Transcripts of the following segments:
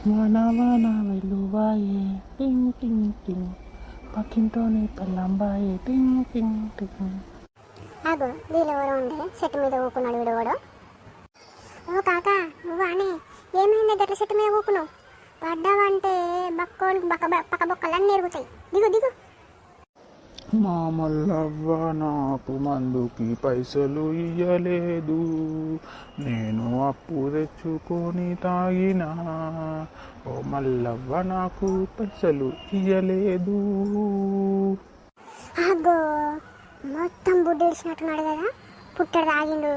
వాన వెలువాయే టింగ్ టింగ్ టింగ్ పక్కింటోని పెళ్ళంబాయే టింగ్ టింగ్ టింగ్. ఆగు, వీళ్ళు ఎవరో ఉండే చెట్టు మీద ఊకున్నాడు వీడు. ఓ కాకా, నువ్వు అనే ఏమైంది గట్ల చెట్టు మీద ఊకున్నావు? పడ్డావంటే బక్కోనికి పక్క బొక్కలన్నీ ఎరుగుతాయి. దిగు దిగు. మా మల్లవ్వ నాకు మందుకి పైసలు ఇయ్యలేదు, నేను అప్పు తెచ్చుకొని తాగినా. ఓ మల్లవ్వ నాకు పైసలు ఇయ్యలేదు. అగ్గో, మొత్తం బుడ్డిడిచినట్టున్నాడు కదా. పుట్టడు తాగిండు,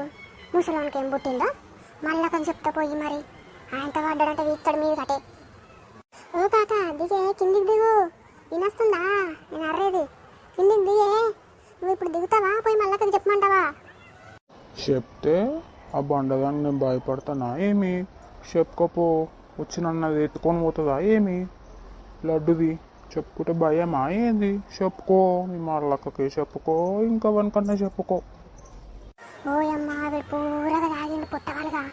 ముసలోనికి ఏం పుట్టిందో మళ్ళా కొంచెం చెప్తా పోయి. మరి ఆయనతో పడ్డాడంటే వీస్తాడు మీద కటే. ఓ కాకా, దిగే, కిందికి దిగు. వినొస్తుందా నేను అర్రేది? కిందికి దిగే. నువ్వు ఇప్పుడు దిగుతావా, పోయి మళ్ళా కొంచెం చెప్పమంటావా? చెప్తే ఆ బండదాన్ని నేను భయపడతానా ఏమి? చెప్పుకోపో, వచ్చి నన్ను అది ఎత్తుకొని పోతుందా ఏమి? లడ్డుది చెప్పుకుంటే భయమా ఏంది? చెప్పుకో, నీ మళ్ళక్కకి చెప్పుకో, ఇంకా వనకన్నా చెప్పుకో. ఓయమ్మా, వీడు పూరగా తాగిండు పుట్టవాలుగా.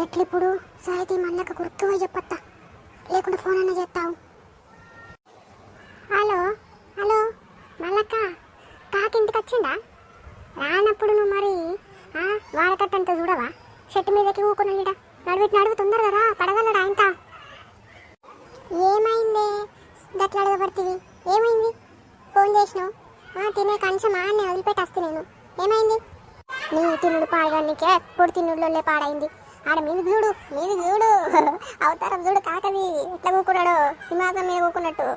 ఎట్లిప్పుడు సాయితీ మళ్ళక గుర్తు పోయి చెప్పత్తా, లేకుంటే ఫోన్ అన్న చేస్తావు. హలో హలో మల్లక్క, కాకింటికి వచ్చిందా? రానప్పుడు నువ్వు మరి వాడకట్టంతా చూడవా? చెట్టు మీదకి ఊకున్నాడా? నడువు తొందరగా రా, పడగలడా ఇంత. ఏమైంది గట్లా అడగబడుతుంది? ఏమైంది? ఫోన్ చేసినావు? తినే కంచమా అని వదిలిపెట్టి వస్తే నేను. ఏమైంది? నీ తినుడు పాడగానికే ఎప్పుడు తినుడులో పాడైంది. ఆడ మీద చూడు అవతారం చూడు కాకది ఎట్లా కూకున్నాడు, సింహాసం మీద కూకున్నట్టు.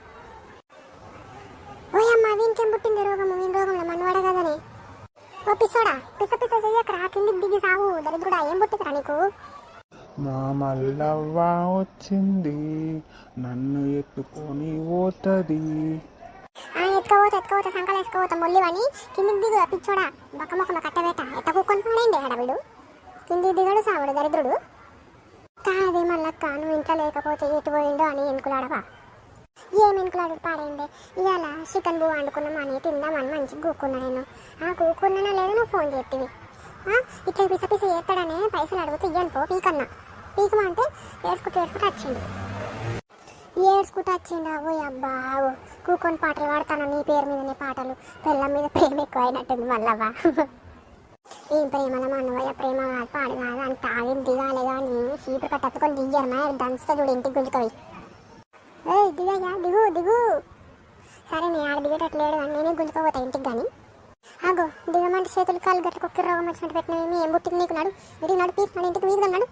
ఓయమ్మ, వీనికేం పుట్టింది రోగము? వీని రోగంలో మనవాడ కదని. ఓ పిసోడా, పిస చెయ్యకరా, కిందికి దిగి సాగు. దరిద్రుడా, ఏం పుట్టిందిరా నీకు? మా మల్లవ్వ వచ్చింది, నన్ను ఎత్తుకొని పోతుంది. ఎత్తుకోపోతా సంకలు వేసుకోపోతా మొల్లివని. కిందికి దిగు పిచ్చోడా, బక్క మొక్కమ కట్టబెట్ట. ఎట్ట కూకొని పోయింది హడవిడు. కిందికి దిగడు సావుడు దరిద్రుడు. కాదే మల్లక్క, నువ్వు ఇంట్లో లేకపోతే ఎటు పోయిండో అని ఎనుకులాడవా? ఏం ఎనుకులాడు పాడైందే. ఇవాళ చికెన్ బువ్వ వండుకున్నామని తిందామని మంచిగా కూకున్నా నేను. కూకున్నానో లేదో నువ్వు ఫోన్ చేతివి. ఇట్లా పిస చేస్తాడనే పైసలు అడుగుతూ ఇయ్యను పో, పీకన్నా. పీకమంటే ఏడ్చుకుంటూ వచ్చిండు. ఓ అబ్బా, కూకొని పాటలు పాడతాను నీ పేరు మీదనే పాటలు. పిల్లల మీద ప్రేమ ఎక్కువ అయినట్టుంది మళ్ళవ్వా. ఏం ప్రేమల మనవయ్య, ప్రేమ కాదు పాడు కాదు అని తాగి దిగాలి కానీ సీపురు కట్టుకొని దిగారు. మా దంచుతా చూడు, ఇంటికి గుంజుకోవి. దిగయ్యా, దిగు. సరే నీ ఆడ దిగేటట్లేడు అని నేనే గుంజుకోపోతా ఇంటికి. కానీ అగో, దిగమంటే చేతులు కాళ్ళు గట్ల కుక్కి రోగం వచ్చినట్టు పెట్టినవి. ఏం బుట్టికి నీకు నడు, ఇంటికి నడు, పీక్ నడు, ఇంటికి వీగుదా నడు.